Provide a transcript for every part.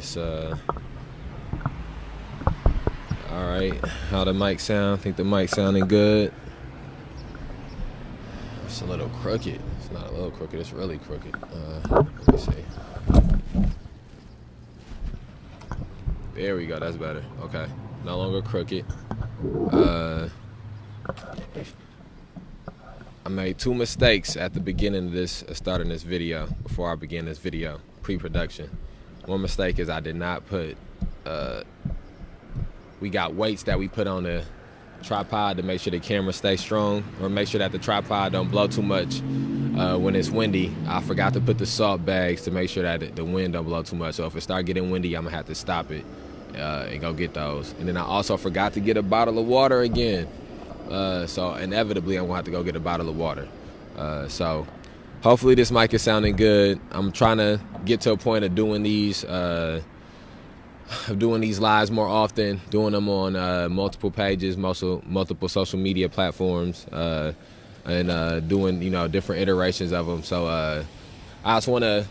It's all right. How the mic sound? Think the mic sounding good? It's a little crooked. It's not a little crooked. It's really crooked. Let me see. There we go. That's better. Okay. No longer crooked. I made two mistakes at the beginning of this, starting this video. Before I began this video, pre-production. One mistake is I did not put. We got weights that we put on the tripod to make sure the camera stays strong, or make sure that the tripod don't blow too much when it's windy. I forgot to put the salt bags to make sure that the wind don't blow too much. So if it start getting windy, I'm gonna have to stop it and go get those. And then I also forgot to get a bottle of water again. So inevitably I'm gonna have to go get a bottle of water. So hopefully this mic is sounding good. I'm trying to get to a point of doing these lives more often, doing them on multiple pages, multiple social media platforms, and doing different iterations of them. So I just want to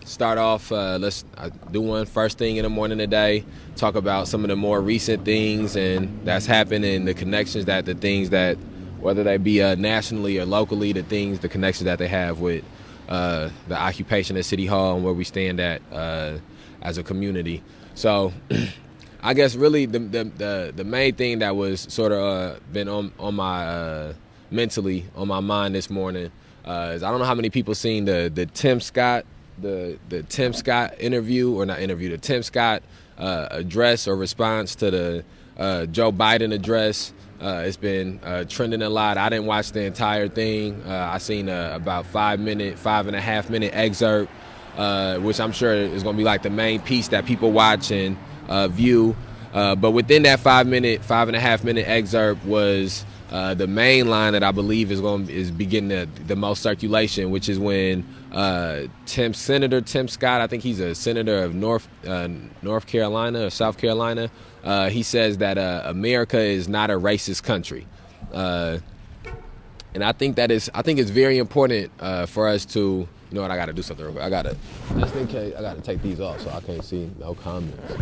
start off. Let's do one first thing in the morning today. Talk about some of the more recent things and that's happened, and the connections that the things that, whether they be nationally or locally, the connections that they have with the occupation at City Hall and where we stand at as a community. So I guess really the main thing that was sort of been on my mentally on my mind this morning is, I don't know how many people seen the Tim Scott the Tim Scott interview, or not interview, the Tim Scott address or response to the Joe Biden address. It's been trending a lot. I didn't watch the entire thing. I seen about 5.5 minute excerpt, which I'm sure is going to be like the main piece that people watch and view. But within that 5.5 minute excerpt was the main line that I believe is beginning the most circulation, which is when Senator Tim Scott, I think he's a senator of North Carolina or South Carolina. He says that America is not a racist country, and I think it's very important for us to. You know what? I got to do something real quick. Just in case, I got to take these off so I can't see no comments,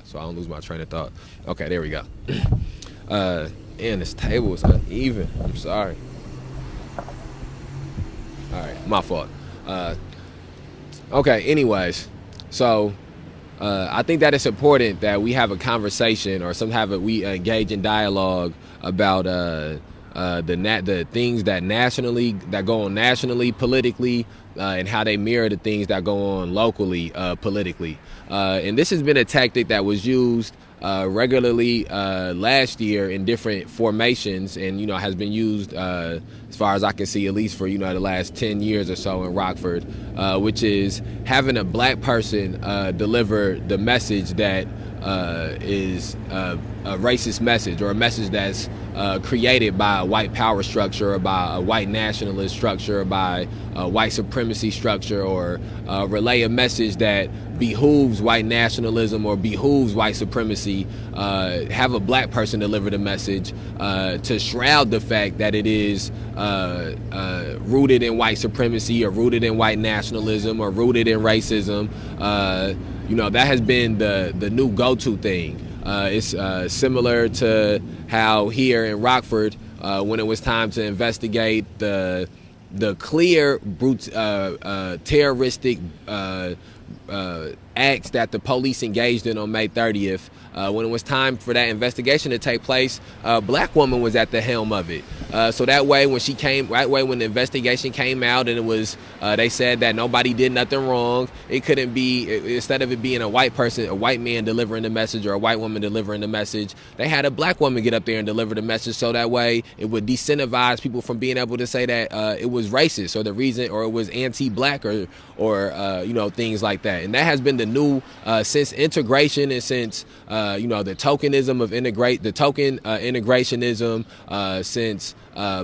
so I don't lose my train of thought. Okay, there we go. And this table is uneven. I'm sorry. All right, my fault. Okay, anyways, so I think that it's important that we have a conversation, or we engage in dialogue about the things that go on nationally, politically, and how they mirror the things that go on locally, politically. And this has been a tactic that was used regularly last year in different formations, and has been used as far as I can see, at least for the last 10 years or so in Rockford, which is having a black person deliver the message that is a racist message, or a message that's created by a white power structure, or by a white nationalist structure, or by a white supremacy structure, or relay a message that behooves white nationalism or behooves white supremacy. Have a black person deliver the message to shroud the fact that it is rooted in white supremacy, or rooted in white nationalism, or rooted in racism. That has been the new go-to thing. It's similar to how here in Rockford, when it was time to investigate the clear terroristic acts that the police engaged in on May 30th, when it was time for that investigation to take place, a black woman was at the helm of it. So that way, when the investigation came out, and it was, they said that nobody did nothing wrong, it couldn't be, instead of it being a white man delivering the message, or a white woman delivering the message, they had a black woman get up there and deliver the message. So that way, it would disincentivize people from being able to say that it was racist, or the reason, or it was anti-black, or things like that. And that has been the new since integration, and since the tokenism of integrationism, since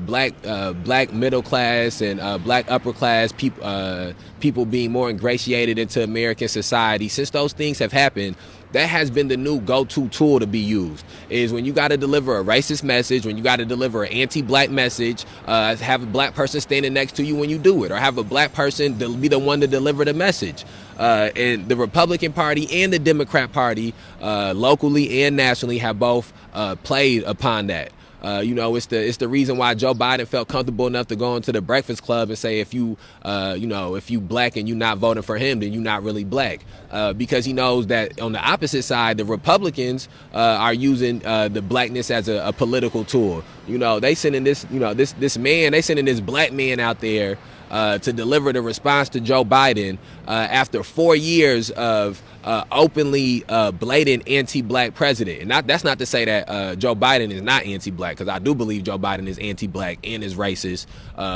black middle class and black upper class people being more ingratiated into American society. Since those things have happened, that has been the new go-to tool to be used. Is when you got to deliver a racist message, when you got to deliver an anti-black message, have a black person standing next to you when you do it, or have a black person be the one to deliver the message. And the Republican Party and the Democrat Party, locally and nationally, have both played upon that. It's the reason why Joe Biden felt comfortable enough to go into the Breakfast Club and say, if you black and you're not voting for him, then you're not really black, because he knows that on the opposite side, the Republicans are using the blackness as a political tool. They sending this black man out there to deliver the response to Joe Biden after 4 years of openly blatant anti-black president. And that's not to say that Joe Biden is not anti-black, because I do believe Joe Biden is anti-black and is racist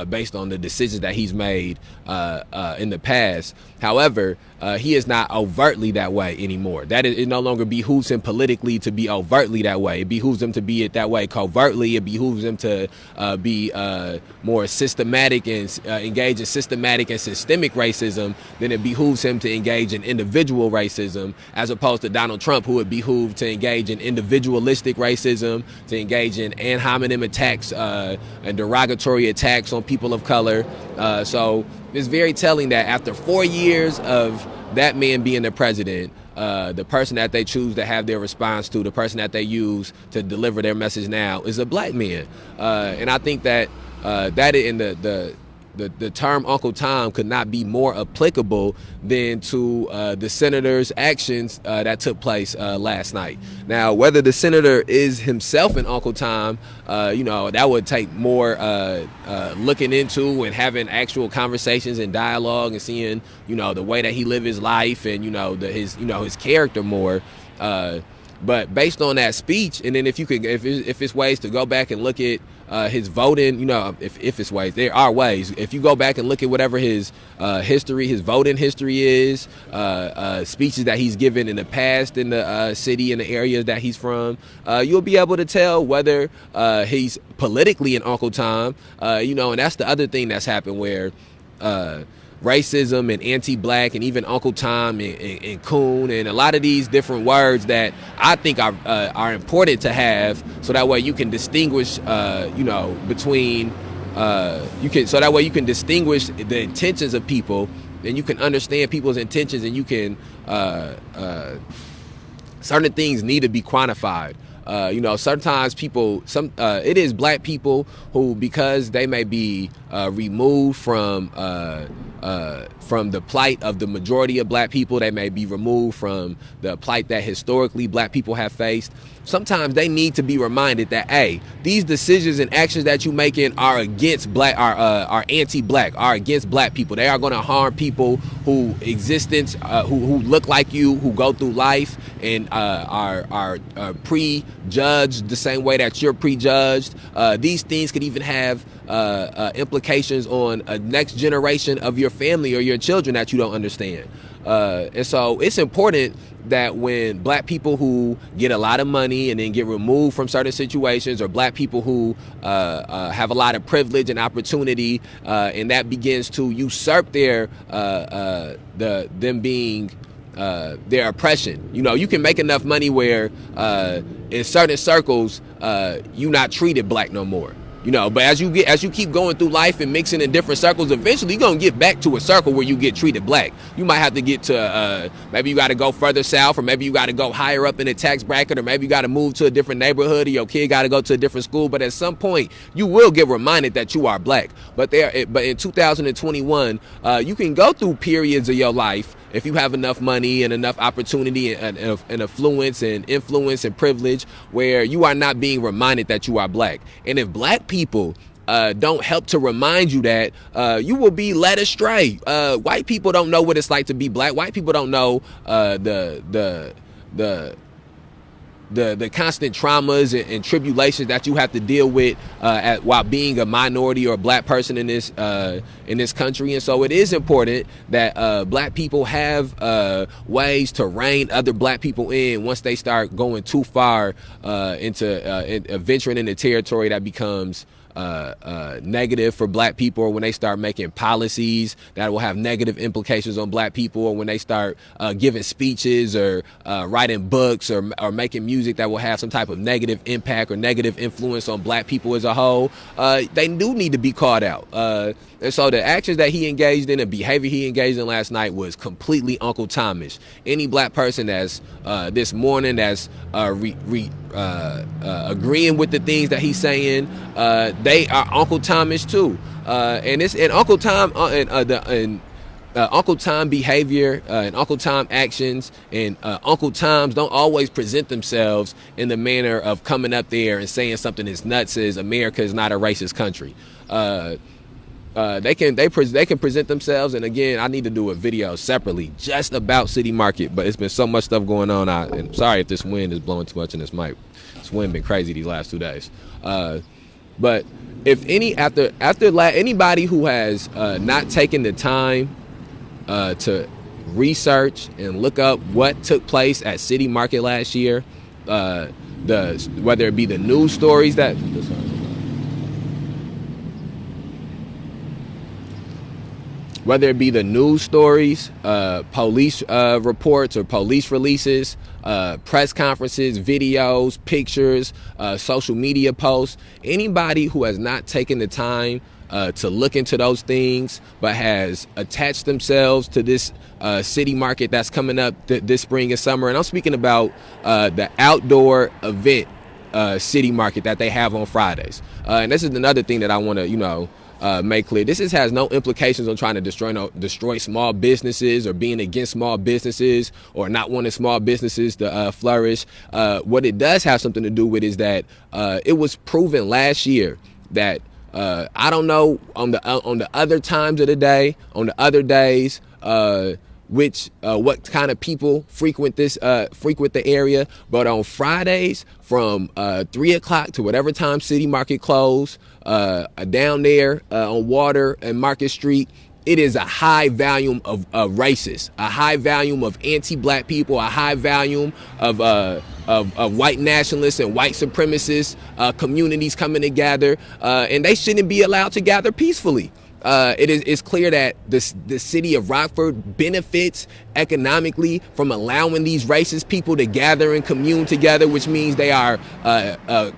based on the decisions that he's made in the past. However, he is not overtly that way anymore. It no longer behooves him politically to be overtly that way. It behooves him to be it that way covertly. It behooves him to be more systematic and engage in systematic and systemic racism than it behooves him to engage in individual racism, as opposed to Donald Trump, who would behoove to engage in individualistic racism, to engage in ad hominem attacks and derogatory attacks on people of color. So it's very telling that after 4 years of that man being the president, the person that they choose to have their response to, the person that they use to deliver their message now, is a black man. And I think that that in the term Uncle Tom could not be more applicable than to the senator's actions that took place last night. Now, whether the senator is himself an Uncle Tom, that would take more looking into and having actual conversations and dialogue and seeing, the way that he lived his life and, his character more. But based on that speech, and then if it's ways to go back and look at his voting, if it's ways, there are ways. If you go back and look at whatever his history, his voting history is, speeches that he's given in the past in the city and the areas that he's from, you'll be able to tell whether he's politically an Uncle Tom, and that's the other thing that's happened where racism and anti-black and even Uncle Tom and coon and a lot of these different words that I think are important to have, so that way you can distinguish between so that way you can distinguish the intentions of people, and you can understand people's intentions, and you can certain things need to be quantified. Sometimes it is black people who, because they may be removed from the plight of the majority of black people, they may be removed from the plight that historically black people have faced. Sometimes they need to be reminded that, hey, these decisions and actions that you making are against black, are anti-black, are against black people. They are going to harm people who look like you, who go through life and are prejudged the same way that you're prejudged. These things could even have implications on a next generation of your family or your children that you don't understand. And so it's important that when black people who get a lot of money and then get removed from certain situations, or black people who have a lot of privilege and opportunity, and that begins to usurp their oppression. You can make enough money where in certain circles you're not treated black no more. But as you keep going through life and mixing in different circles, eventually you're going to get back to a circle where you get treated black. You might have to get to, maybe you got to go further south, or maybe you got to go higher up in the tax bracket, or maybe you got to move to a different neighborhood, or your kid got to go to a different school. But at some point, you will get reminded that you are black. But in 2021, you can go through periods of your life, if you have enough money and enough opportunity and influence and privilege, where you are not being reminded that you are black. And if black people don't help to remind you that, you will be led astray. White people don't know what it's like to be black. White people don't know the constant traumas and tribulations that you have to deal with while being a minority or a black person in this country. And so it is important that black people have ways to rein other black people in once they start going too far into venturing into territory that becomes negative for black people, or when they start making policies that will have negative implications on black people, or when they start giving speeches or writing books or making music that will have some type of negative impact or negative influence on black people as a whole, they do need to be called out. And so the actions that he engaged in, the behavior he engaged in last night, was completely Uncle Tomish. Any black person that's this morning that's agreeing with the things that he's saying, they are Uncle Tomish too. And Uncle Tom Uncle Tom behavior and Uncle Tom actions and Uncle Toms don't always present themselves in the manner of coming up there and saying something as nuts as America is not a racist country. They can present themselves, and again, I need to do a video separately just about City Market, but it's been so much stuff going on. I'm sorry if this wind is blowing too much in this mic. This wind been crazy these last 2 days. But if anybody who has not taken the time to research and look up what took place at City Market last year, whether it be the news stories that. Whether it be the news stories, police reports or police releases, press conferences, videos, pictures, social media posts, anybody who has not taken the time to look into those things but has attached themselves to this City Market that's coming up this spring and summer. And I'm speaking about the outdoor event City Market that they have on Fridays. And this is another thing that I want to, make clear. This has no implications on trying to destroy small businesses or being against small businesses or not wanting small businesses to flourish. What it does have something to do with is that it was proven last year that I don't know on the other times of the day, on the other days, what kind of people frequent the area, but on Fridays from 3 o'clock to whatever time City Market closed, down there on Water and Market Street, it is a high volume of racists, a high volume of anti-black people, a high volume of white nationalists and white supremacist communities coming together, and they shouldn't be allowed to gather peacefully. It's clear that the city of Rockford benefits economically from allowing these racist people to gather and commune together, which means they are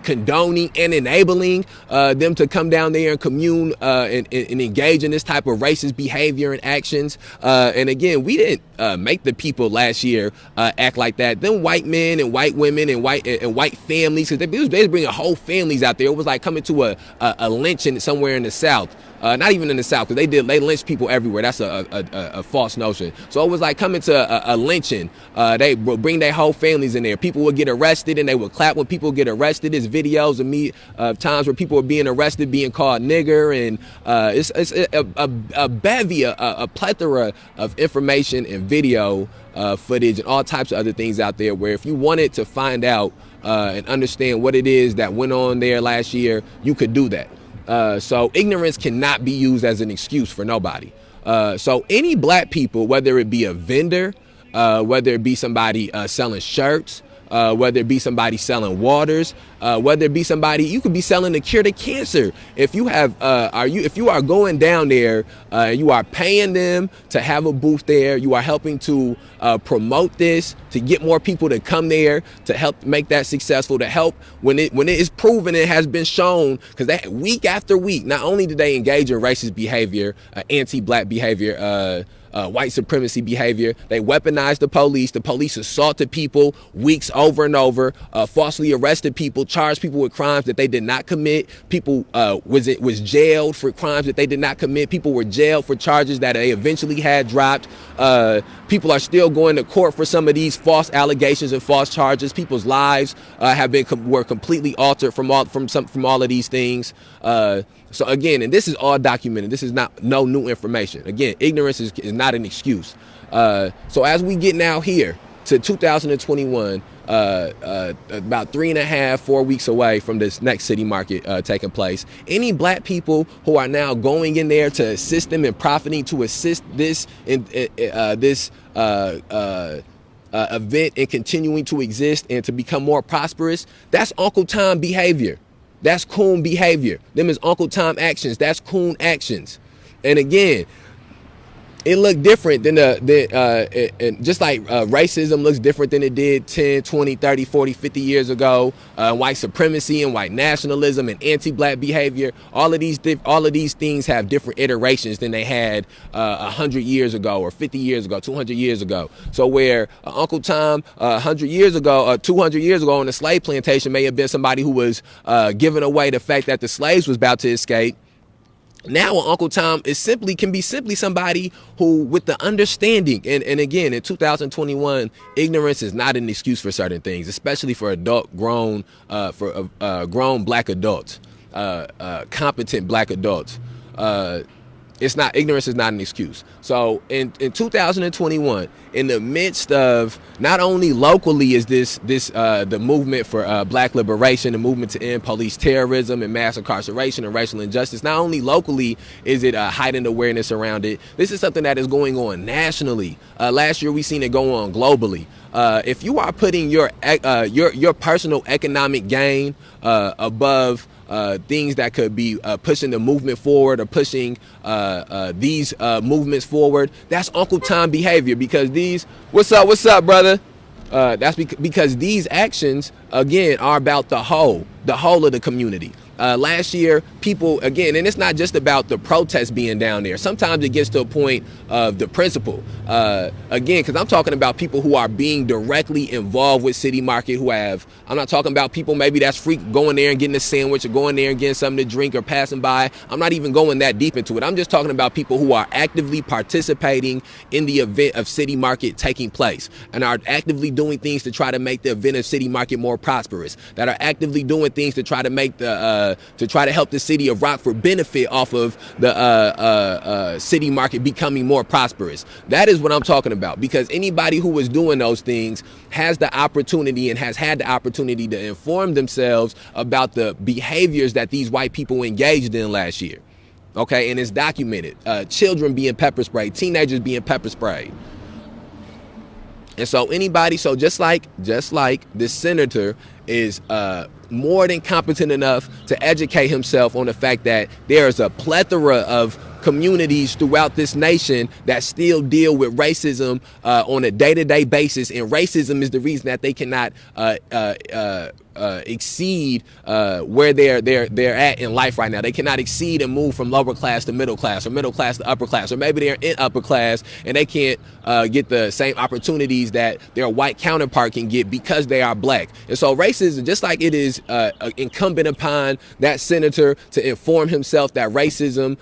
condoning and enabling them to come down there and commune and engage in this type of racist behavior and actions. And again, we didn't make the people last year act like that. Them white men and white women and white families, because they was bringing whole families out there. It was like coming to a lynching somewhere in the South. Not even in the South, because they lynch people everywhere. That's a false notion. So it was like coming to a lynching. They would bring their whole families in there. People would get arrested, and they would clap when people get arrested. There's videos of me of times where people were being arrested, being called nigger, and it's a bevy, a plethora of information and video footage and all types of other things out there. Where if you wanted to find out and understand what it is that went on there last year, you could do that. So ignorance cannot be used as an excuse for nobody. So any black people, whether it be a vendor, whether it be somebody selling shirts, whether it be somebody selling waters, whether it be somebody, you could be selling a cure to cancer. If you have, if you are going down there, you are paying them to have a booth there, you are helping to promote this, to get more people to come there, to help make that successful, to help when it is proven, it has been shown, because that week after week, not only did they engage in racist behavior, anti-black behavior, white supremacy behavior, they weaponized the police assaulted people weeks over and over, falsely arrested people, charged people with crimes that they did not commit, people was jailed for crimes that they did not commit, people were jailed for charges that they eventually had dropped, people are still going to court for some of these false allegations and false charges, people's lives were completely altered from all of these things. So again, and this is all documented. This is no new information. Again, ignorance is not an excuse. So as we get now here to 2021, about 4 weeks away from this next City Market taking place, any black people who are now going in there to assist them and profiting to assist this event and continuing to exist and to become more prosperous, that's Uncle Tom behavior. That's coon behavior. Them is Uncle Tom actions. That's coon actions. And again, it looked different than and just like racism looks different than it did 10, 20, 30, 40, 50 years ago. White supremacy and white nationalism and anti-black behavior. All of these things have different iterations than they had 100 years ago or 50 years ago, 200 years ago. So where Uncle Tom 100 years ago, 200 years ago on the slave plantation may have been somebody who was giving away the fact that the slaves was about to escape. Now Uncle Tom can be simply somebody who, with the understanding, and again, in 2021, ignorance is not an excuse for certain things, especially for grown black adults, competent black adults. Ignorance is not an excuse. So in 2021, in the midst of not only locally is the movement for black liberation, the movement to end police terrorism and mass incarceration and racial injustice, not only locally is it a heightened awareness around it, this is something that is going on nationally. Last year we seen it go on globally. If you are putting your personal economic gain above things that could be pushing the movement forward or pushing these movements forward, that's Uncle Tom behavior. Because what's up, brother? That's because these actions, again, are about the whole of the community. Last year, people, again, and it's not just about the protests being down there. Sometimes it gets to a point of the principle. Again, because I'm talking about people who are being directly involved with City Market, I'm not talking about people maybe that's going there and getting a sandwich or going there and getting something to drink or passing by. I'm not even going that deep into it. I'm just talking about people who are actively participating in the event of City Market taking place and are actively doing things to try to make the event of City Market more prosperous, that are actively doing things to try to make to try to help the city of Rockford benefit off of the City Market becoming more prosperous. That is what I'm talking about, because anybody who is doing those things has the opportunity and has had the opportunity to inform themselves about the behaviors that these white people engaged in last year. Okay, and it's documented. Children being pepper sprayed, teenagers being pepper sprayed. And so just like this senator is more than competent enough to educate himself on the fact that there's a plethora of communities throughout this nation that still deal with racism on a day-to-day basis, and racism is the reason that they cannot exceed where they're at in life right now. They cannot exceed and move from lower class to middle class, or middle class to upper class, or maybe they're in upper class and they can't get the same opportunities that their white counterpart can get because they are black. And so racism, just like it is incumbent upon that senator to inform himself that racism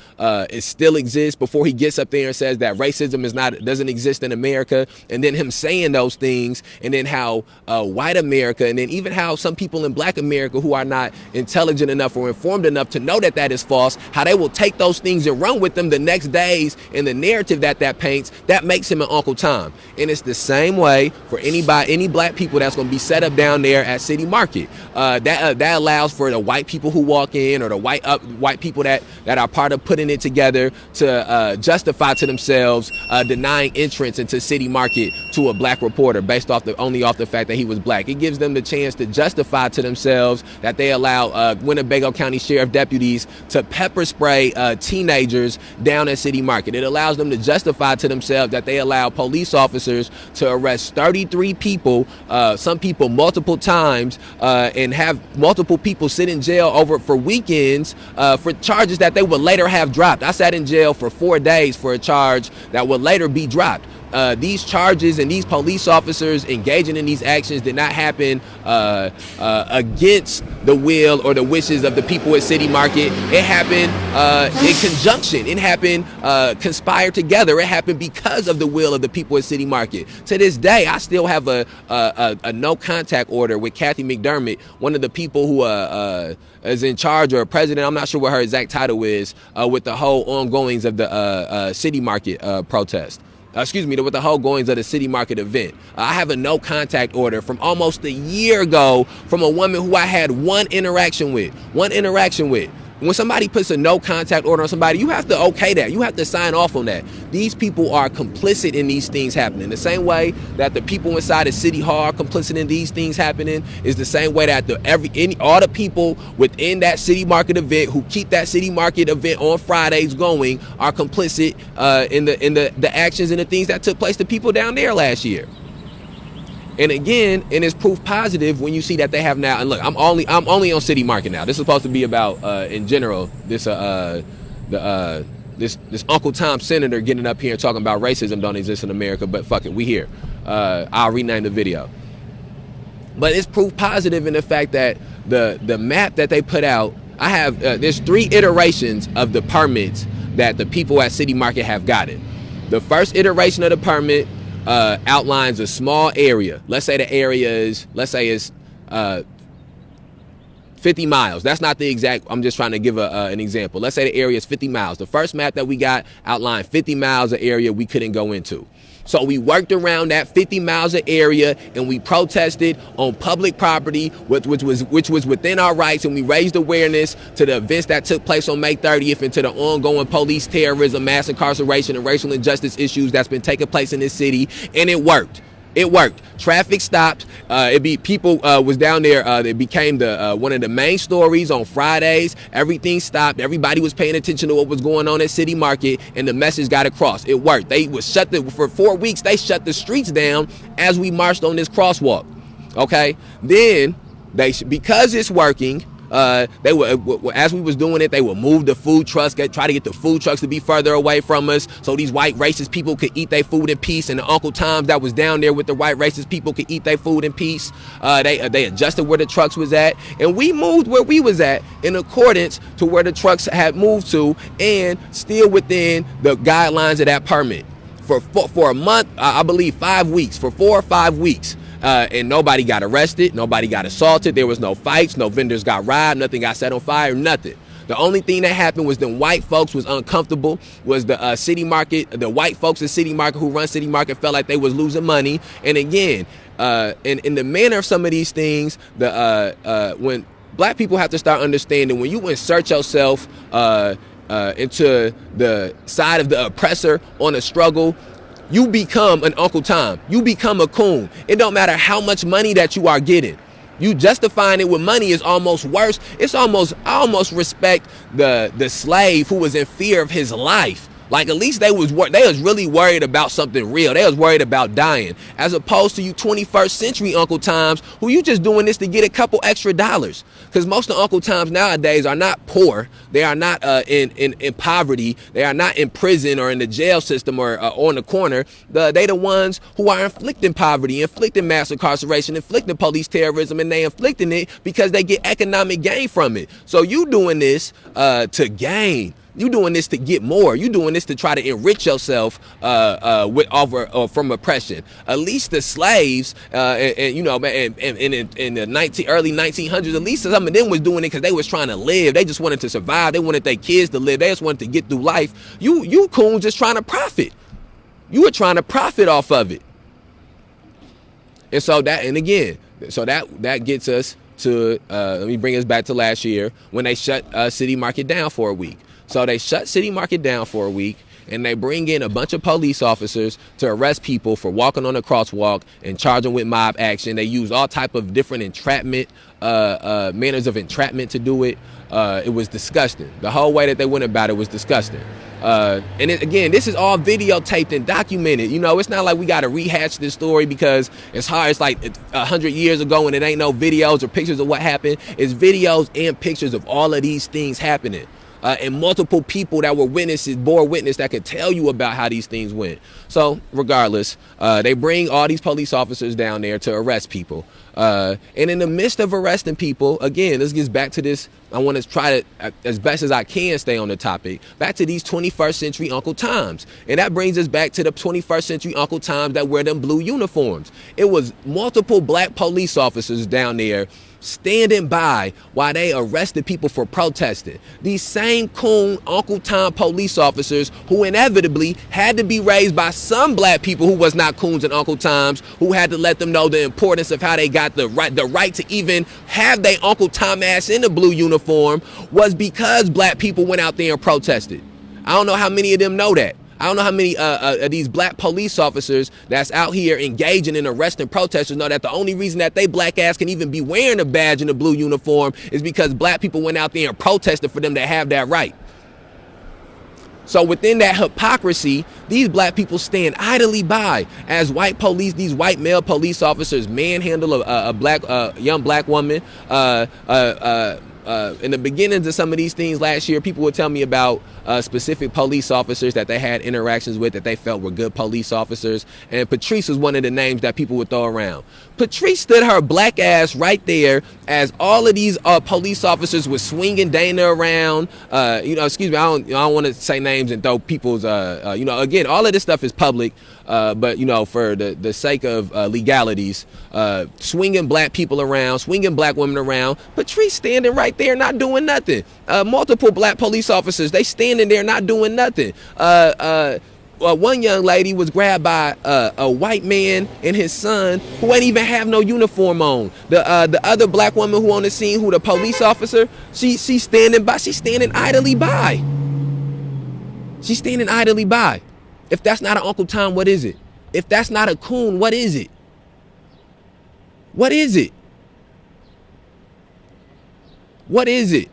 still exists before he gets up there and says that racism doesn't exist in America, and then him saying those things, and then how white America, and then even how some people in black America who are not intelligent enough or informed enough to know that is false, how they will take those things and run with them the next days in the narrative that paints, that makes him an Uncle Tom. And it's the same way for any black people that's going to be set up down there at City Market. That allows for the white people who walk in, or the white people that are part of putting it together, to justify to themselves denying entrance into City Market to a black reporter based only off the fact that he was black. It gives them the chance to justify to themselves that they allow Winnebago County Sheriff deputies to pepper spray teenagers down at City Market. It allows them to justify to themselves that they allow police officers to arrest 33 people, some people multiple times, and have multiple people sit in jail for weekends for charges that they would later have dropped. I sat in jail for 4 days for a charge that would later be dropped. These charges and these police officers engaging in these actions did not happen against the will or the wishes of the people at City Market. It happened in conjunction. It happened conspired together. It happened because of the will of the people at City Market. To this day, I still have a no contact order with Kathy McDermott, one of the people who is in charge, or president, I'm not sure what her exact title is, with the whole ongoings of the City Market protest. With the whole goings of the City Market event. I have a no contact order from almost a year ago from a woman who I had one interaction with. When somebody puts a no contact order on somebody, you have to okay that. You have to sign off on that. These people are complicit in these things happening. The same way that the people inside of City Hall are complicit in these things happening is the same way that all the people within that City Market event who keep that City Market event on Fridays going are complicit in the actions and the things that took place to people down there last year. And again, and it's proof positive when you see that they have now. And look, I'm only on City Market now. This is supposed to be about in general this Uncle Tom senator getting up here and talking about racism don't exist in America. But fuck it, we here. I'll rename the video. But it's proof positive in the fact that the map that they put out. I have there's 3 iterations of the permits that the people at City Market have gotten. The first iteration of the permit outlines a small area. Let's say the area is, it's 50 miles. That's not the exact, I'm just trying to give an example. Let's say the area is 50 miles. The first map that we got outlined 50 miles of area we couldn't go into. So we worked around that 50 miles of area and we protested on public property, which was within our rights, and we raised awareness to the events that took place on May 30th and to the ongoing police terrorism, mass incarceration, and racial injustice issues that's been taking place in this city, and it worked. It worked. Traffic stopped. People was down there. It became the one of the main stories on Fridays. Everything stopped. Everybody was paying attention to what was going on at City Market, and the message got across. It worked. They was for 4 weeks. They shut the streets down as we marched on this crosswalk. Okay. Then because it's working. They were, as we was doing it, they would move the food trucks, try to get the food trucks to be further away from us so these white racist people could eat their food in peace, and the Uncle Toms that was down there with the white racist people could eat their food in peace. They adjusted where the trucks was at, and we moved where we was at in accordance to where the trucks had moved to, and still within the guidelines of that permit. For a month, I believe 5 weeks, for 4 or 5 weeks. And nobody got arrested, nobody got assaulted, there was no fights, no vendors got robbed, nothing got set on fire, nothing. The only thing that happened was them white folks was uncomfortable, was the City Market, the white folks in City Market who run City Market felt like they was losing money. And again, in the manner of some of these things, when black people have to start understanding, when you insert yourself into the side of the oppressor on a struggle, you become an Uncle Tom. You become a coon. It don't matter how much money that you are getting. You justifying it with money is almost worse. I almost respect the slave who was in fear of his life. Like, at least they was really worried about something real. They was worried about dying, as opposed to you 21st century Uncle Toms who you just doing this to get a couple extra dollars. Because most of Uncle Toms nowadays are not poor. They are not in poverty. They are not in prison or in the jail system or on the corner. They the ones who are inflicting poverty, inflicting mass incarceration, inflicting police terrorism, and they inflicting it because they get economic gain from it. So you doing this to gain. You doing this to get more. You doing this to try to enrich yourself from oppression. At least the slaves, in the early 1900s, at least some of them was doing it because they was trying to live. They just wanted to survive. They wanted their kids to live. They just wanted to get through life. You coons just trying to profit. You were trying to profit off of it. And so that gets us to let me bring us back to last year when they shut City Market down for a week. So they shut City Market down for a week, and they bring in a bunch of police officers to arrest people for walking on a crosswalk and charge them with mob action. They use all type of different entrapment, manners of entrapment to do it. It was disgusting. The whole way that they went about it was disgusting. Again, this is all videotaped and documented. You know, it's not like we got to rehash this story because it's hard. It's like 100 years ago and it ain't no videos or pictures of what happened. It's videos and pictures of all of these things happening. And multiple people that were bore witness that could tell you about how these things went. So regardless, they bring all these police officers down there to arrest people. And in the midst of arresting people, again, this gets back to this. I want to try to, as best as I can, stay on the topic. Back to these 21st century Uncle Toms. And that brings us back to the 21st century Uncle Toms that wear them blue uniforms. It was multiple black police officers down there standing by while they arrested people for protesting. These same coon Uncle Tom police officers who inevitably had to be raised by some black people who was not coons and Uncle Toms, who had to let them know the importance of how they got got the right to even have their Uncle Tom ass in the blue uniform was because black people went out there and protested. I don't know how many of them know that. I don't know how many of these black police officers that's out here engaging in arresting protesters know that the only reason that they black ass can even be wearing a badge in a blue uniform is because black people went out there and protested for them to have that right. So within that hypocrisy, these black people stand idly by as white police, these white male police officers manhandle a young black woman. In the beginnings of some of these things last year, people would tell me about specific police officers that they had interactions with that they felt were good police officers. And Patrice was one of the names that people would throw around. Patrice stood her black ass right there as all of these police officers were swinging Dana around. Excuse me, I don't want to say names and throw people's, again, all of this stuff is public. But, for the sake of legalities, swinging black people around, swinging black women around, Patrice standing right there not doing nothing. Multiple black police officers, they standing there not doing nothing. One young lady was grabbed by a white man and his son who ain't even have no uniform on. The other black woman who on the scene, who the police officer, she's standing idly by. She's standing idly by. If that's not an Uncle Tom, what is it? If that's not a coon, what is it? What is it? What is it?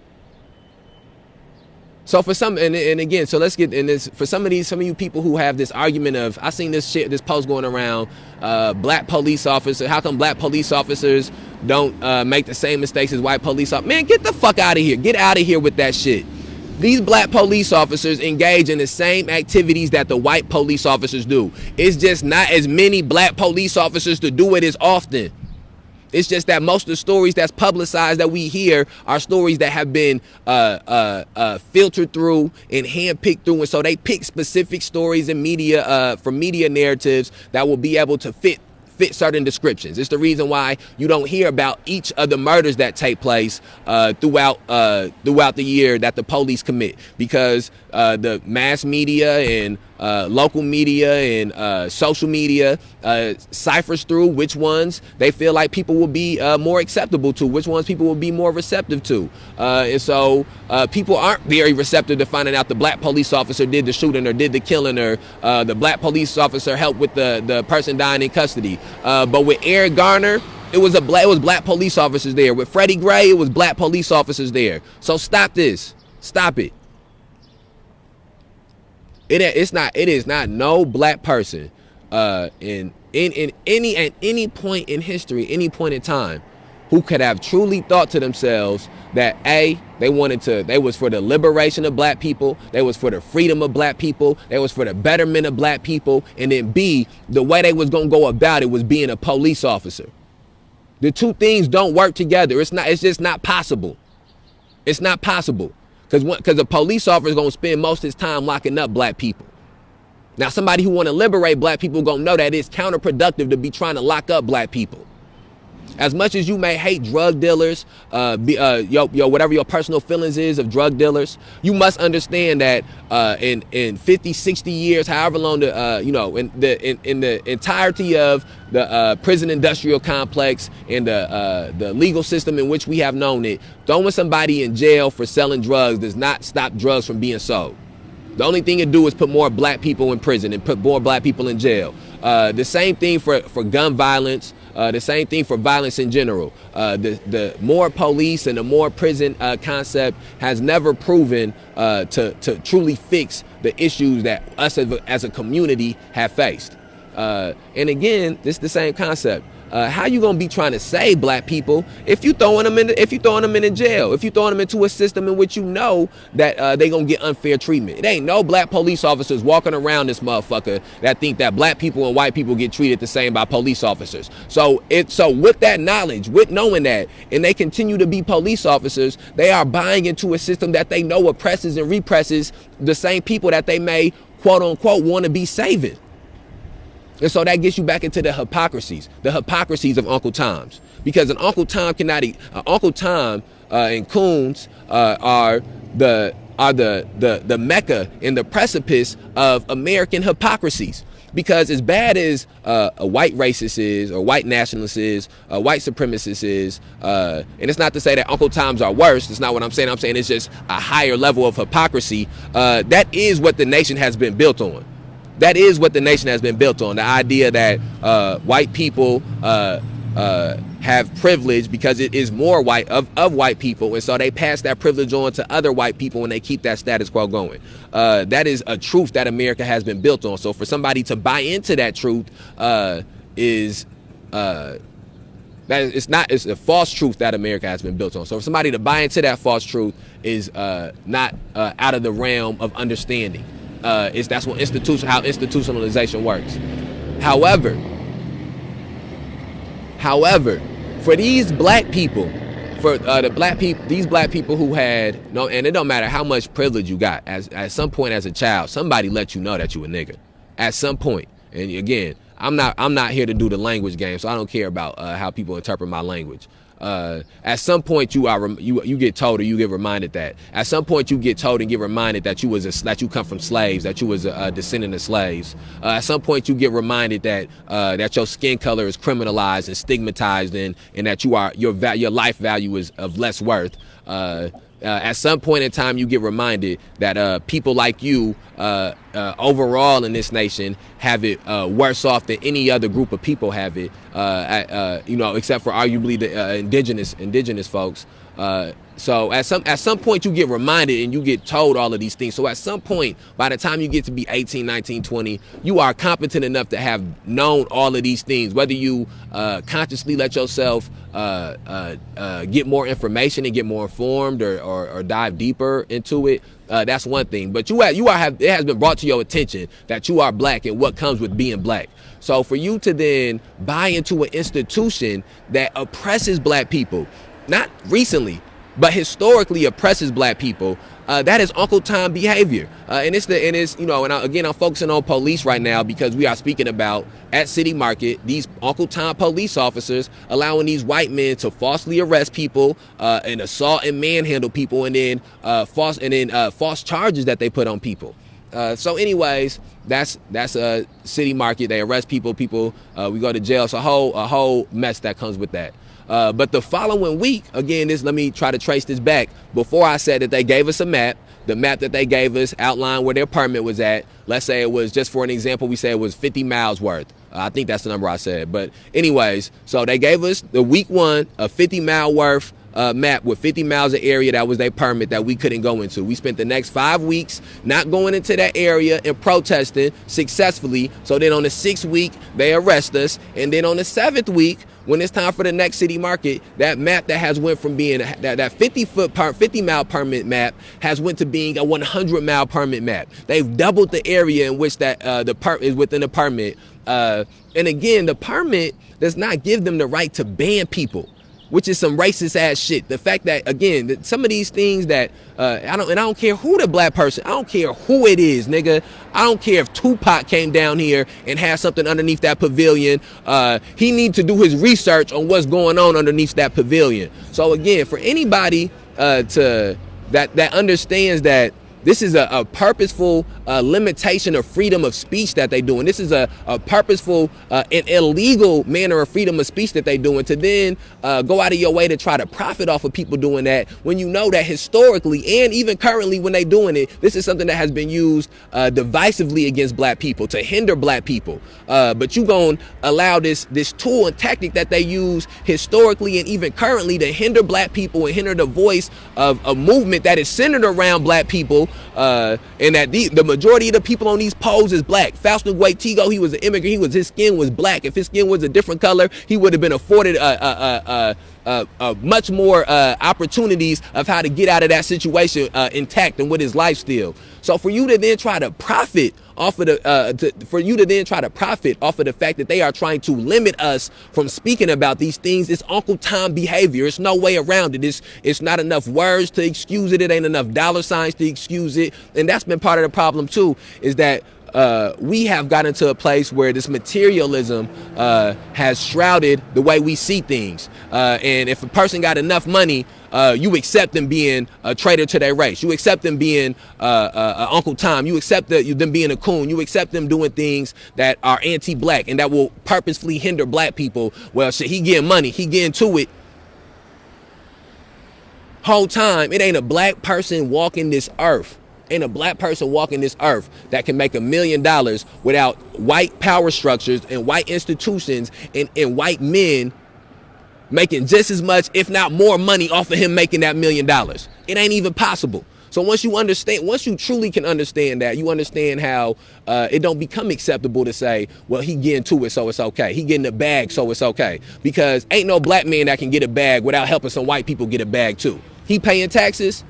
So for some, and again, so let's get in this. For some of you people who have this argument of, I seen this post going around, black police officers. How come black police officers don't make the same mistakes as white police officers? Man, get the fuck out of here. Get out of here with that shit. These black police officers engage in the same activities that the white police officers do. It's just not as many black police officers to do it as often. It's just that most of the stories that's publicized that we hear are stories that have been filtered through and handpicked through. And so they pick specific stories in media from media narratives that will be able to fit certain descriptions. It's the reason why you don't hear about each of the murders that take place throughout the year that the police commit, because the mass media and local media and social media ciphers through which ones they feel like people will be more acceptable to, which ones people will be more receptive to. And so people aren't very receptive to finding out the black police officer did the shooting or did the killing, or the black police officer helped with the person dying in custody. But with Eric Garner, it was black police officers there. With Freddie Gray, it was black police officers there. So stop this. Stop it. It is not no black person in any point in history, any point in time, who could have truly thought to themselves that they was for the liberation of black people, they was for the freedom of black people, they was for the betterment of black people, and then B, the way they was gonna go about it was being a police officer. The two things don't work together. It's just not possible. It's not possible. Because a police officer is going to spend most of his time locking up black people. Now, somebody who want to liberate black people going to know that it's counterproductive to be trying to lock up black people. As much as you may hate drug dealers, whatever your personal feelings is of drug dealers, you must understand that in 50, 60 years, however long in the entirety of the prison industrial complex and the legal system in which we have known it, throwing somebody in jail for selling drugs does not stop drugs from being sold. The only thing it do is put more black people in prison and put more black people in jail. The same thing for gun violence. The same thing for violence in general. The more police and the more prison concept has never proven to truly fix the issues that us as a community have faced. And again, this is the same concept. How you gonna be trying to save black people if you throwing them in the jail, if you throwing them into a system in which you know that they gonna get unfair treatment? It ain't no black police officers walking around this motherfucker that think that black people and white people get treated the same by police officers. So with that knowledge, with knowing that, and they continue to be police officers, they are buying into a system that they know oppresses and represses the same people that they may quote unquote want to be saving. And so that gets you back into the hypocrisies of Uncle Toms. Because an Uncle Tom and coons are the mecca and the precipice of American hypocrisies. Because as bad as a white racist is, or white nationalist is, a white supremacist is, and it's not to say that Uncle Toms are worse. That's not what I'm saying. I'm saying it's just a higher level of hypocrisy. That is what the nation has been built on. That is what the nation has been built on. The idea that white people have privilege because it is more white of white people, and so they pass that privilege on to other white people and they keep that status quo going. That is a truth that America has been built on. So for somebody to buy into that truth it's a false truth that America has been built on. So for somebody to buy into that false truth is not out of the realm of understanding. That's what how institutionalization works. However, for these black people, these black people who had no, and it don't matter how much privilege you got, at some point as a child, somebody let you know that you a nigga. At some point, and again, I'm not here to do the language game, so I don't care about how people interpret my language. At some point you get told, or you get reminded that. At some point you get told and get reminded that that you come from slaves, that you was a descendant of slaves. At some point you get reminded that that your skin color is criminalized and stigmatized, and that your life value is of less worth. At some point in time, you get reminded that people like you, overall in this nation, have it worse off than any other group of people have it, except for arguably the indigenous folks. So at some point you get reminded and you get told all of these things. So at some point, by the time you get to be 18, 19, 20, you are competent enough to have known all of these things, whether you consciously let yourself get more information and get more informed, or dive deeper into it. That's one thing. But it has been brought to your attention that you are black and what comes with being black. So for you to then buy into an institution that oppresses black people, not recently, but historically oppresses black people, that is Uncle Tom behavior. And I'm focusing on police right now because we are speaking about at City Market these Uncle Tom police officers allowing these white men to falsely arrest people and assault and manhandle people, and then false charges that they put on people. So anyways, that's City Market. They arrest people, we go to jail. So a whole mess that comes with that. But the following week, again, let me try to trace this back. Before I said that they gave us a map. The map that they gave us outlined where their permit was at. Let's say it was, just for an example, we say it was 50 miles worth. I think that's the number I said. But anyways, so they gave us the week one, a 50 mile worth map with 50 miles of area that was their permit that we couldn't go into. We spent the next 5 weeks not going into that area and protesting successfully. So then on the 6th week, they arrest us. And then on the 7th week, when it's time for the next City Market, that map that has went from being that 50 mile permit map has went to being a 100 mile permit map. They've doubled the area in which that is within the permit. And again, the permit does not give them the right to ban people, which is some racist ass shit. The fact that, again, some of these things that I don't care who the black person, I don't care who it is, nigga. I don't care if Tupac came down here and had something underneath that pavilion. He needs to do his research on what's going on underneath that pavilion. So again, for anybody that understands that this is a purposeful limitation of freedom of speech that they do. And this is a purposeful and illegal manner of freedom of speech that they do. And to then go out of your way to try to profit off of people doing that, when you know that historically and even currently when they doing it, this is something that has been used divisively against black people, to hinder black people. But you gonna allow this tool and tactic that they use historically and even currently to hinder black people and hinder the voice of a movement that is centered around black people. And that the majority of the people on these polls is black. Fausto Guaitigo, he was an immigrant. His skin was black. If his skin was a different color, he would have been afforded much more opportunities of how to get out of that situation intact and with his life still. So for you to then try to profit off of the fact that they are trying to limit us from speaking about these things, it's Uncle Tom behavior. It's no way around it. It's not enough words to excuse it. It ain't enough dollar signs to excuse it. And that's been part of the problem too, is that we have gotten to a place where this materialism has shrouded the way we see things. And if a person got enough money, you accept them being a traitor to their race. You accept them being Uncle Tom. You accept them being a coon. You accept them doing things that are anti-black and that will purposefully hinder black people. Well, shit, he getting money. He getting to it. Whole time, it ain't a black person walking this earth. Ain't a black person walking this earth that can make $1 million without white power structures and white institutions and white men making just as much, if not more money off of him making that $1 million. It ain't even possible. So once you truly can understand that, you understand how it don't become acceptable to say, well, he getting to it, so it's okay. He getting a bag, so it's okay. Because ain't no black man that can get a bag without helping some white people get a bag too. He paying taxes.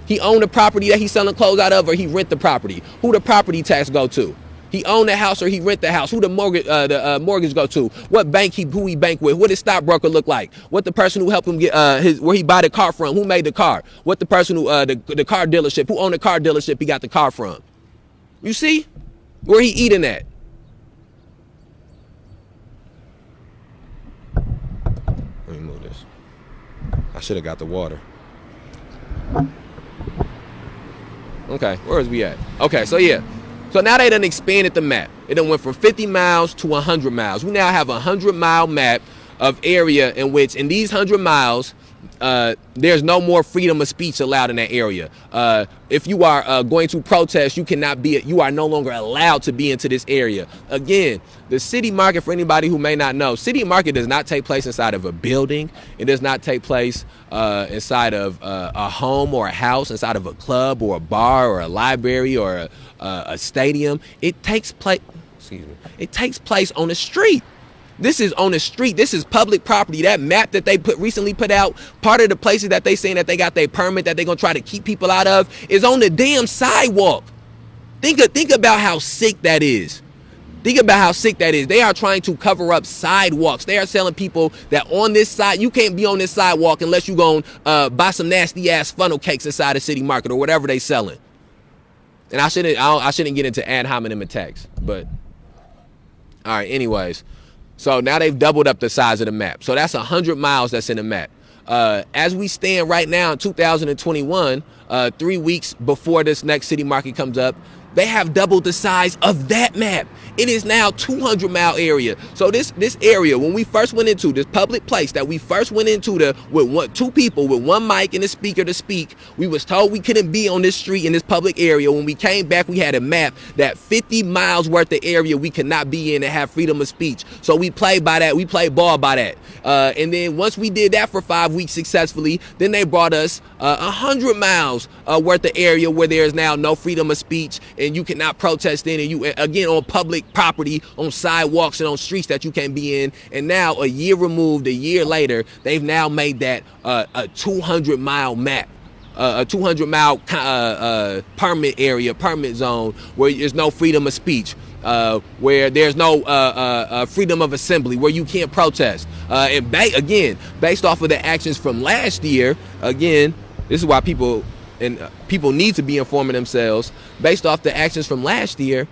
He own the property that he's selling clothes out of, or he rent the property. Who the property tax go to? He own the house or he rent the house. Who the mortgage go to? What bank who he bank with? What his stockbroker look like? What the person who helped him get where he buy the car from? Who made the car? What the person who the car dealership? Who owned the car dealership he got the car from? You see where he eating at? Let me move this. I should have got the water. Okay, where is we at? Okay, so yeah. So now they done expanded the map. It done went from 50 miles to 100 miles. We now have a 100-mile map of area in which, in these 100 miles, there's no more freedom of speech allowed in that area. If you are going to protest, you are no longer allowed to be into this area. Again, the city market, for anybody who may not know, city market does not take place inside of a building. It does not take place inside of a home or a house, inside of a club or a bar or a library or a stadium. It takes place. Excuse me. It takes place on the street. This is on the street. This is public property. That map that they recently put out, part of the places that they saying that they got their permit that they're going to try to keep people out of is on the damn sidewalk. Think about how sick that is. Think about how sick that is. They are trying to cover up sidewalks. They are telling people that on this side, you can't be on this sidewalk unless you go buy some nasty ass funnel cakes inside the city market or whatever they selling. And I shouldn't get into ad hominem attacks, but all right, anyways. So now they've doubled up the size of the map. So that's 100 miles that's in the map. As we stand right now in 2021, 3 weeks before this next city market comes up, they have doubled the size of that map. It is now 200-mile area. So this area, when we first went into this public place that we first went into with two people with one mic and a speaker to speak, we was told we couldn't be on this street in this public area. When we came back, we had a map that 50 miles worth of area we could not be in and have freedom of speech. So we played by that. We played ball by that. And then once we did that for 5 weeks successfully, then they brought us 100 miles worth of area where there is now no freedom of speech and you cannot protest in, and you again on public property, on sidewalks and on streets that you can't be in. And now a year removed, a year later, they've now made that a 200-mile map. A 200-mile permit area, permit zone where there's no freedom of speech, where there's no freedom of assembly, where you can't protest. And based off of the actions from last year, again, this is why people need to be informing themselves. Based off the actions from last year,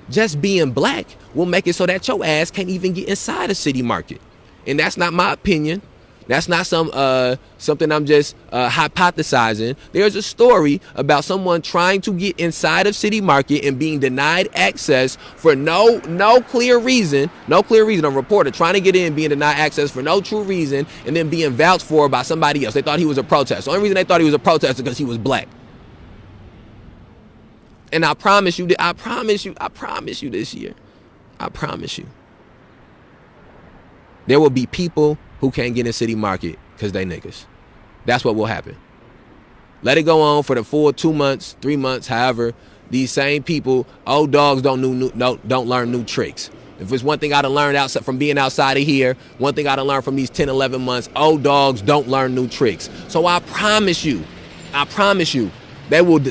just being black will make it so that your ass can't even get inside a city market. And that's not my opinion. That's not something I'm just hypothesizing. There's a story about someone trying to get inside of city market and being denied access for no clear reason. No clear reason. A reporter trying to get in, being denied access for no true reason, and then being vouched for by somebody else. They thought he was a protester. The only reason they thought he was a protester because he was black. And I promise you this year, I promise you, there will be people who can't get in city market because they niggas. That's what will happen. Let it go on for the full 2 months, 3 months, however. These same people, old dogs don't learn new tricks. If it's one thing I done learned outside from being outside of here, one thing I done learned from these 10, 11 months, old dogs don't learn new tricks. So I promise you,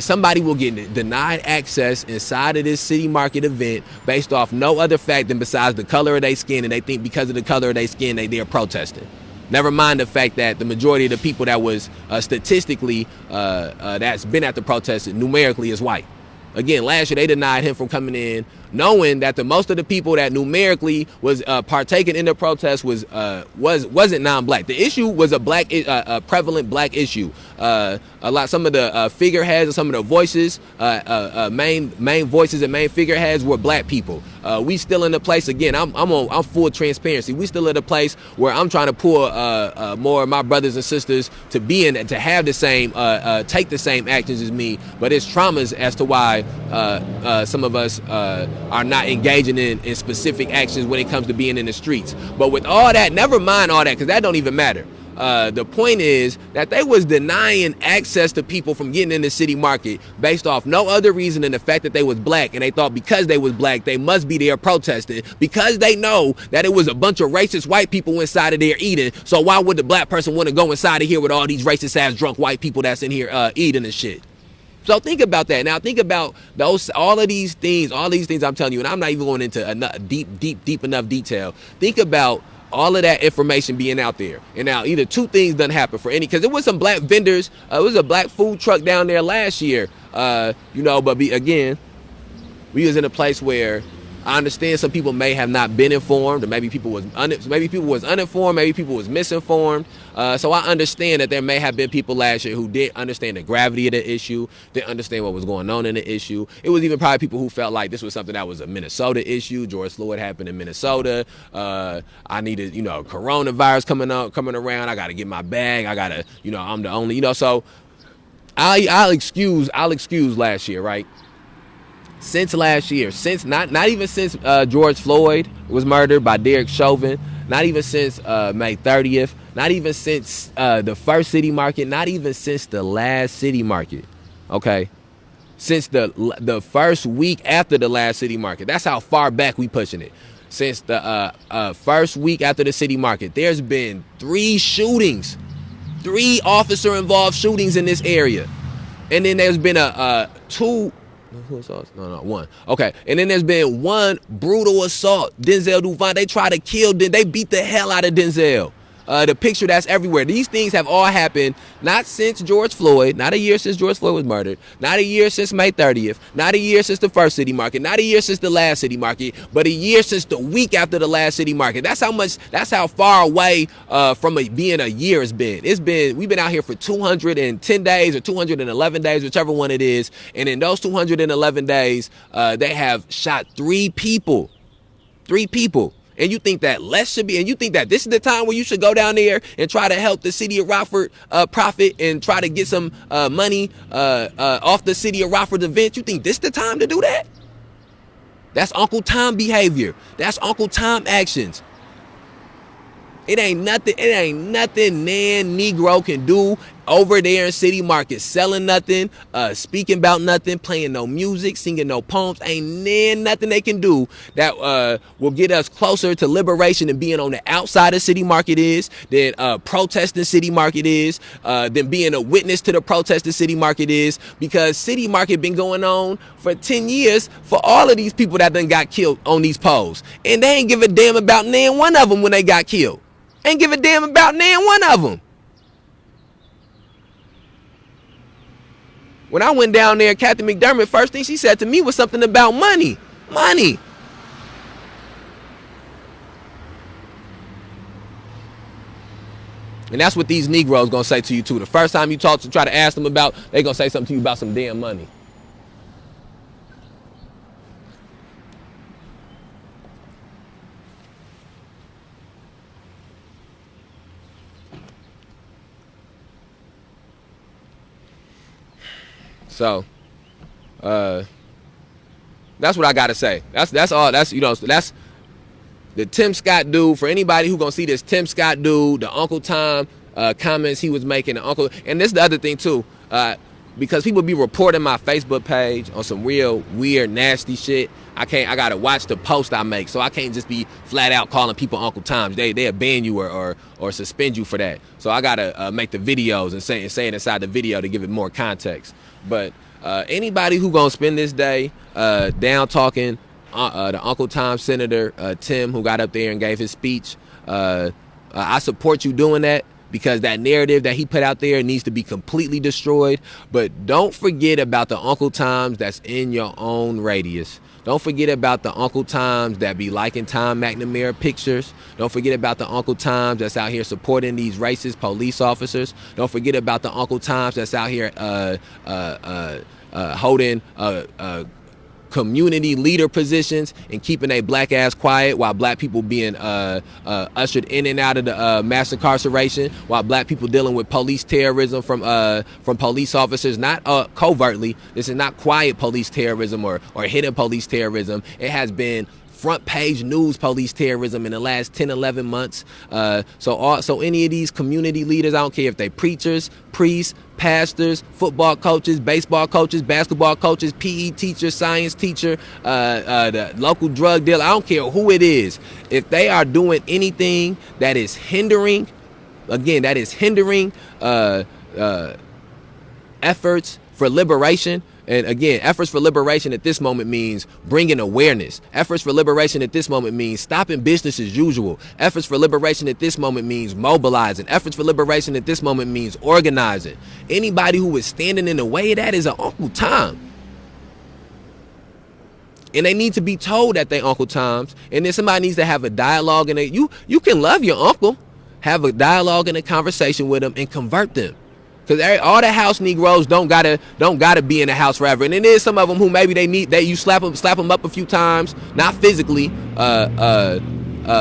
somebody will get denied access inside of this city market event based off no other fact than besides the color of their skin, and they think because of the color of their skin they're protesting. Never mind the fact that the majority of the people that was statistically that's been at the protest numerically is white. Again, last year they denied him from coming in, knowing that the most of the people that numerically was partaking in the protest wasn't non-black. The issue was a prevalent black issue. Some of the figureheads and some of the voices, main voices and main figureheads were black people. We still in the place again. I'm full transparency. We still in a place where I'm trying to pull more of my brothers and sisters to be in, to have the same, take the same actions as me. But it's traumas as to why some of us are not engaging in specific actions when it comes to being in the streets. But with all that, never mind all that, because that don't even matter. The point is that they was denying access to people from getting in the city market based off no other reason than the fact that they was black, and they thought because they was black they must be there protesting, because they know that it was a bunch of racist white people inside of there eating. So why would the black person want to go inside of here with all these racist ass drunk white people that's in here eating and shit? So think about that. Now think about all these things I'm telling you, and I'm not even going into deep enough detail. Think about all of that information being out there. And now either two things done happen for any, because there was some black vendors. It was a black food truck down there last year, but again, we was in a place where I understand some people may have not been informed, or maybe people was uninformed, maybe people was misinformed. So I understand that there may have been people last year who didn't understand the gravity of the issue, didn't understand what was going on in the issue. It was even probably people who felt like this was something that was a Minnesota issue. George Floyd happened in Minnesota. I needed, coronavirus coming around. I got to get my bag. I got to, I'm the only, so I'll excuse last year, right? Since last year, not even since George Floyd was murdered by Derek Chauvin, not even since May 30th, not even since the first city market, not even since the last city market, okay? Since the first week after the last city market. That's how far back we pushing it. Since the first week after the city market, there's been 3 shootings, 3 officer-involved shootings in this area. And then there's been one. Okay. And then there's been 1 brutal assault. Denzel Duvant, they tried to kill, they beat the hell out of Denzel. The picture that's everywhere. These things have all happened not since George Floyd, not a year since George Floyd was murdered, not a year since May 30th, not a year since the first city market, not a year since the last city market, but a year since the week after the last city market. That's how far away from being a year it's been. We've been out here for 210 days or 211 days, whichever one it is. And in those 211 days, they have shot 3 people. 3 people. And you think that less should be, and you think that this is the time where you should go down there and try to help the city of Rockford profit and try to get some money off the city of Rockford's event? You think this is the time to do that? That's Uncle Tom behavior. That's Uncle Tom actions. It ain't nothing nan Negro can do over there in city market, selling nothing, speaking about nothing, playing no music, singing no poems. Ain't nothing they can do that will get us closer to liberation and being on the outside of city market is, than protesting city market is, than being a witness to the protest the city market is, because city market been going on for 10 years for all of these people that done got killed on these poles. And they ain't give a damn about nan one of them when they got killed. Ain't give a damn about nan one of them. When I went down there, Captain McDermott, first thing she said to me was something about money. Money. And that's what these Negroes gonna say to you too. The first time you try to ask them about, they gonna say something to you about some damn money. So, that's what I gotta say. That's all. That's the Tim Scott dude. For anybody who gonna see this Tim Scott dude, the Uncle Tom comments he was making, and this is the other thing too, because people be reporting my Facebook page on some real weird, nasty shit. I gotta watch the post I make, so I can't just be flat out calling people Uncle Toms. They'll ban you or suspend you for that. So I gotta make the videos and say it inside the video to give it more context. But anybody who gonna spend this day down talking the Uncle Tom Senator Tim, who got up there and gave his speech, I support you doing that, because that narrative that he put out there needs to be completely destroyed. But don't forget about the Uncle Toms that's in your own radius. Don't forget about the Uncle Toms that be liking Tom McNamara pictures. Don't forget about the Uncle Toms that's out here supporting these racist police officers. Don't forget about the Uncle Toms that's out here holding community leader positions and keeping a black ass quiet while black people being ushered in and out of the mass incarceration, while black people dealing with police terrorism from police officers, not covertly. This is not quiet police terrorism or hidden police terrorism. It has been front page news police terrorism in the last 10, 11 months. So any of these community leaders, I don't care if they preachers, priests, pastors, football coaches, baseball coaches, basketball coaches, PE teacher, science teacher, the local drug dealer, I don't care who it is. If they are doing anything that is hindering, again, that is hindering efforts for liberation. And again, efforts for liberation at this moment means bringing awareness. Efforts for liberation at this moment means stopping business as usual. Efforts for liberation at this moment means mobilizing. Efforts for liberation at this moment means organizing. Anybody who is standing in the way of that is an Uncle Tom. And they need to be told that they Uncle Toms. And then somebody needs to have a dialogue. And you can love your uncle. Have a dialogue and a conversation with them and convert them. Because all the house Negroes don't gotta be in the house forever, and it is some of them who maybe they need that you slap them up a few times, not physically,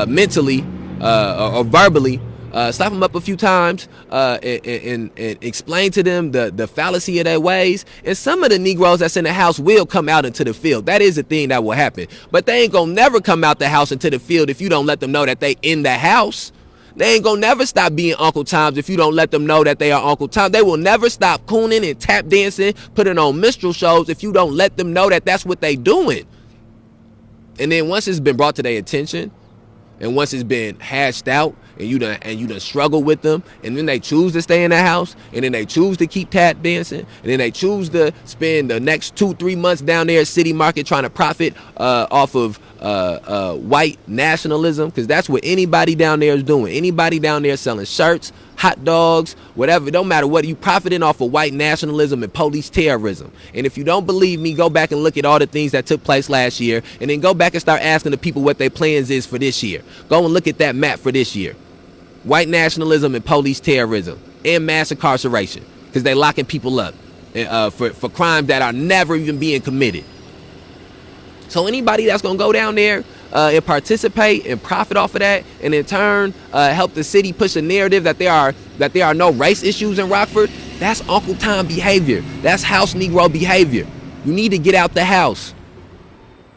mentally, or verbally, slap them up a few times, and explain to them the fallacy of their ways. And some of the Negroes that's in the house will come out into the field. That is a thing that will happen, but they ain't gonna never come out the house into the field if you don't let them know that they in the house. They ain't gonna never stop being Uncle Toms if you don't let them know that they are Uncle Toms. They will never stop cooning and tap dancing, putting on minstrel shows if you don't let them know that that's what they doing. And then once it's been brought to their attention, and once it's been hashed out, and you done struggle with them, and then they choose to stay in the house, and then they choose to keep tap dancing, and then they choose to spend the next 2-3 months down there at City Market trying to profit off of white nationalism, because that's what anybody down there is doing. Anybody down there selling shirts, hot dogs, whatever, it don't matter what, you profiting off of white nationalism and police terrorism. And if you don't believe me, go back and look at all the things that took place last year, and then go back and start asking the people what their plans is for this year. Go and look at that map for this year. White nationalism and police terrorism and mass incarceration, because they locking people up for crimes that are never even being committed. So anybody that's gonna go down there and participate and profit off of that, and in turn help the city push a narrative that there are no race issues in Rockford, that's Uncle Tom behavior. That's house Negro behavior. You need to get out the house.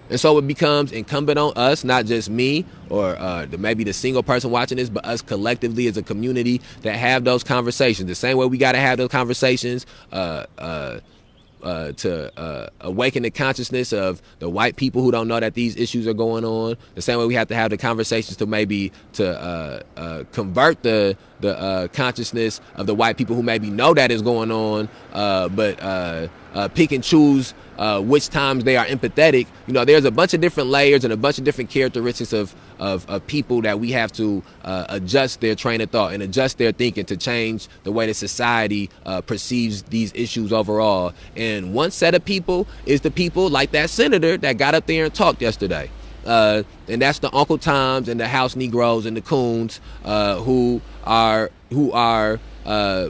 And so it becomes incumbent on us, not just me or maybe the single person watching this, but us collectively as a community that have those conversations. The same way we got to have those conversations to awaken the consciousness of the white people who don't know that these issues are going on. The same way we have to have the conversations to maybe convert the consciousness of the white people who maybe know that is going on, but pick and choose which times they are empathetic. You know, there's a bunch of different layers and a bunch of different characteristics of people that we have to adjust their train of thought and adjust their thinking to change the way that society perceives these issues overall. And one set of people is the people like that senator that got up there and talked yesterday. And that's the Uncle Toms and the house Negroes and the coons who are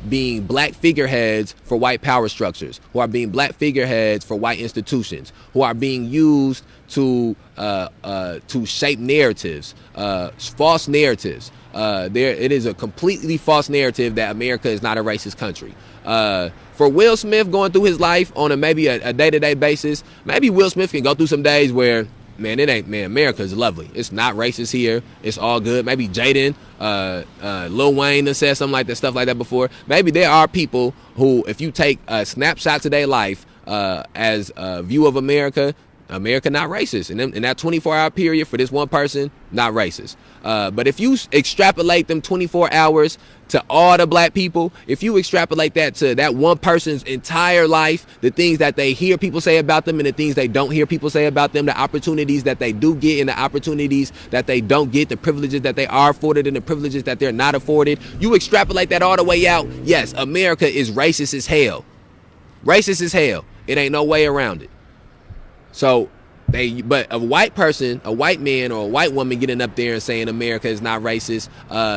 being black figureheads for white power structures, who are being black figureheads for white institutions, who are being used to shape narratives, false narratives. It is a completely false narrative that America is not a racist country. For Will Smith going through his life on maybe a day-to-day basis, maybe Will Smith can go through some days where, man, America is lovely. It's not racist here. It's all good. Maybe Jaden, Lil Wayne has said something like that, stuff like that before. Maybe there are people who, if you take snapshots of their life as a view of America, America not racist. And in that 24-hour period for this one person, not racist. But if you extrapolate them 24 hours to all the black people, if you extrapolate that to that one person's entire life, the things that they hear people say about them and the things they don't hear people say about them, the opportunities that they do get and the opportunities that they don't get, the privileges that they are afforded and the privileges that they're not afforded, you extrapolate that all the way out, yes, America is racist as hell. Racist as hell. It ain't no way around it. So but a white person, a white man or a white woman getting up there and saying America is not racist,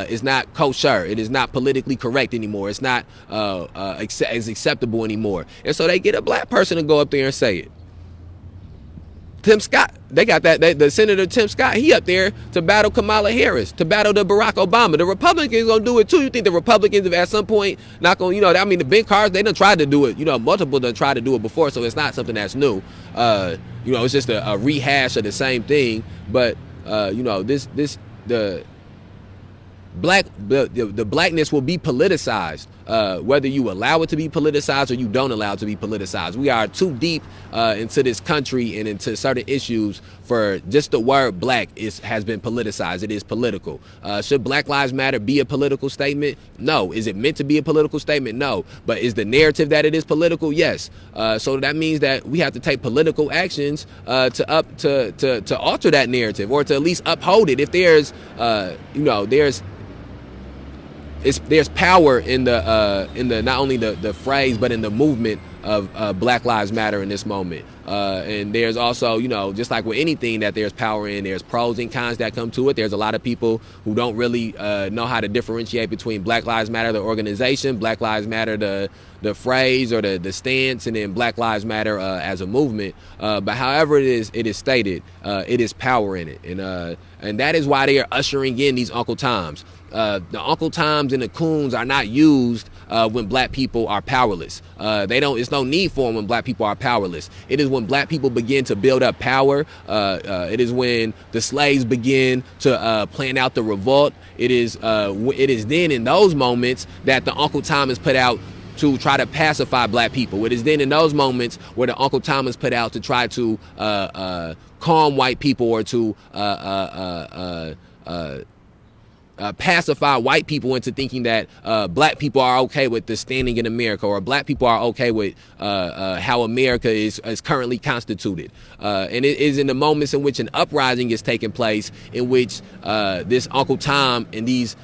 is not kosher. It is not politically correct anymore. It's not as acceptable anymore. And so they get a black person to go up there and say it. Tim Scott, they got that. The Senator Tim Scott, he up there to battle Kamala Harris, to battle the Barack Obama. The Republicans gonna do it too. You think the Republicans have at some point not gonna, I mean, the Ben Carson, they done tried to do it. Multiple done tried to do it before, so it's not something that's new. It's just a rehash of the same thing. But the blackness will be politicized, whether you allow it to be politicized or you don't allow it to be politicized. We are too deep into this country and into certain issues for just the word black has been politicized. It is political. Should Black Lives Matter be a political statement? No. Is it meant to be a political statement? No. But is the narrative that it is political? Yes. So that means that we have to take political actions to alter that narrative, or to at least uphold it. If there's there's power in the not only the phrase but in the movement of Black Lives Matter in this moment. And there's also, just like with anything that there's power in, there's pros and cons that come to it. There's a lot of people who don't really know how to differentiate between Black Lives Matter, the organization, Black Lives Matter, the phrase or the stance, and then Black Lives Matter as a movement. But however it is stated, it is power in it. And that is why they are ushering in these Uncle Toms. The Uncle Toms and the Coons are not used when black people are powerless. It's no need for them when black people are powerless. It is when black people begin to build up power. It is when the slaves begin to plan out the revolt. It is then in those moments that the Uncle Tom is put out to try to pacify black people. It is then in those moments where the Uncle Tom is put out to try to calm white people, or to pacify white people into thinking that black people are okay with the standing in America, or black people are okay with how America is currently constituted. And it is in the moments in which an uprising is taking place, in which this Uncle Tom and these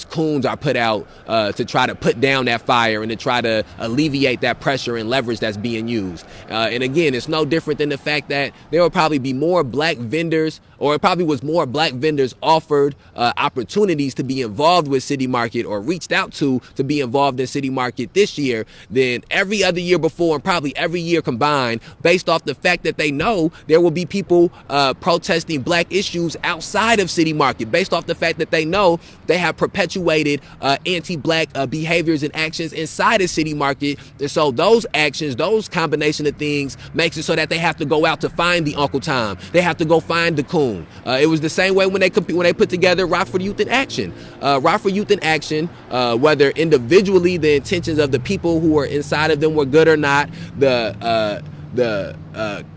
coons are put out to try to put down that fire and to try to alleviate that pressure and leverage that's being used. And again, it's no different than the fact that there will probably be more black vendors, or it probably was more black vendors offered opportunities to be involved with City Market, or reached out to be involved in City Market this year, than every other year before, and probably every year combined, based off the fact that they know there will be people protesting black issues outside of City Market, based off the fact that they know they have perpetuated anti-black behaviors and actions inside of City Market. And so those actions, those combination of things, makes it so that they have to go out to find the Uncle Tom. They have to go find the coon. It was the same way when they put together Rockford Youth in Action. Rockford Youth in Action, whether individually the intentions of the people who were inside of them were good or not, the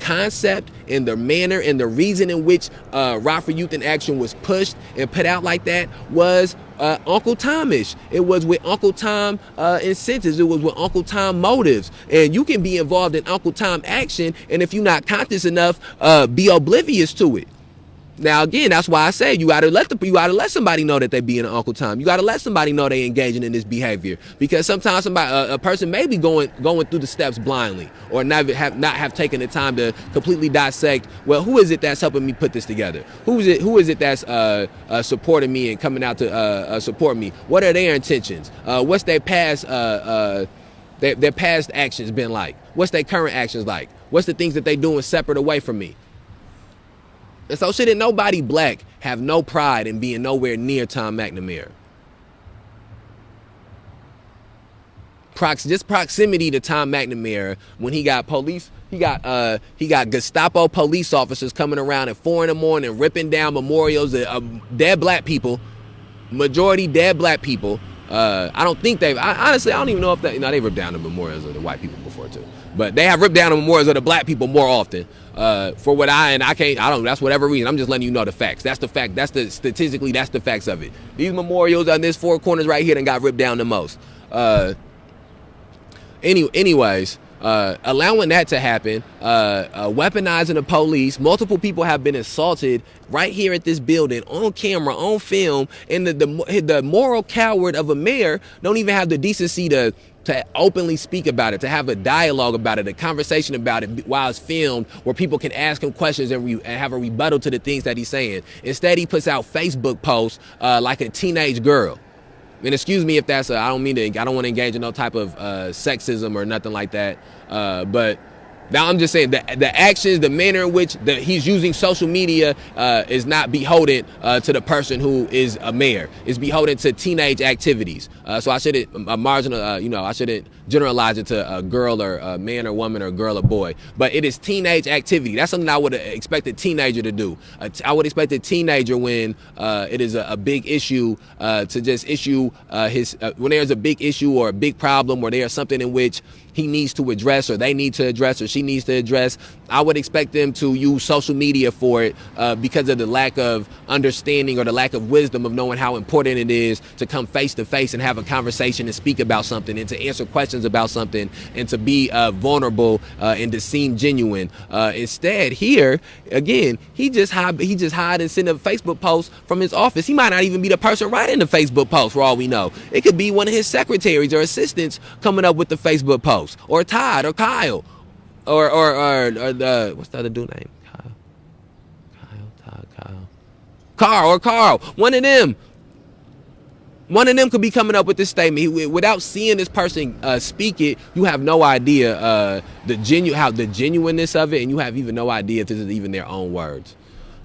concept and the manner and the reason in which Rockford Youth in Action was pushed and put out like that was Uncle Tomish. It was with Uncle Tom incentives. It was with Uncle Tom motives. And you can be involved in Uncle Tom action, and if you're not conscious enough, be oblivious to it. Now again, that's why I say you gotta let somebody know that they be in an Uncle Tom. You gotta let somebody know they engaging in this behavior, because sometimes a person may be going through the steps blindly, or not have taken the time to completely dissect. Well, who is it that's helping me put this together? Who is it that's supporting me and coming out to support me? What are their intentions? What's their past actions been like? What's their current actions like? What's the things that they doing separate away from me? And so shouldn't nobody black have no pride in being nowhere near Tom McNamara? Just proximity to Tom McNamara, when he got Gestapo police officers coming around at 4 a.m, ripping down memorials of dead black people, majority dead black people, I don't think honestly, I don't even know if that, they ripped down the memorials of the white people before too. But they have ripped down the memorials of the black people more often. For what I don't, that's whatever reason. I'm just letting you know the facts. That's the fact. Statistically, that's the facts of it. These memorials on this four corners right here done got ripped down the most. Anyways, allowing that to happen, weaponizing the police. Multiple people have been assaulted right here at this building on camera, on film, and the moral coward of a mayor don't even have the decency to openly speak about it, to have a dialogue about it, a conversation about it while it's filmed, where people can ask him questions and have a rebuttal to the things that he's saying. Instead, he puts out Facebook posts like a teenage girl. And excuse me if that's I don't want to engage in no type of sexism or nothing like that. But now I'm just saying the actions, the manner in which he's using social media is not beholden to the person who is a mayor. It's beholden to teenage activities. So I shouldn't I shouldn't generalize it to a girl or a man or woman or a girl or boy. But it is teenage activity. That's something I would expect a teenager to do. I would expect a teenager when it is a big issue to just issue when there's a big issue or a big problem or there's something in which he needs to address or they need to address or she needs to address. I would expect them to use social media for it because of the lack of understanding or the lack of wisdom of knowing how important it is to come face to face and have a conversation and speak about something and to answer questions about something and to be vulnerable and to seem genuine. Instead, here again, he just hide and send a Facebook post from his office. He might not even be the person writing the Facebook post for all we know. It could be one of his secretaries or assistants coming up with the Facebook post, or Todd or Kyle, or the what's the other dude name? Carl. One of them could be coming up with this statement. Without seeing this person speak it, you have no idea the genuineness of it, and you have even no idea if this is even their own words.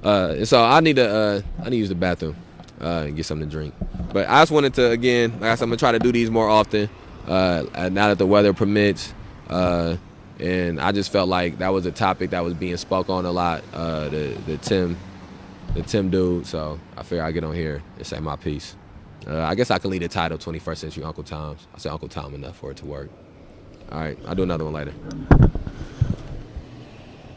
And so I need to use the bathroom and get something to drink. But I just wanted to, again, like I said, I'm gonna try to do these more often now that the weather permits. And I just felt like that was a topic that was being spoke on a lot. The Tim dude. So I figured I'd get on here and say my piece. I guess I can leave the title 21st Century Uncle Tom's. I say Uncle Tom enough for it to work. All right, I'll do another one later.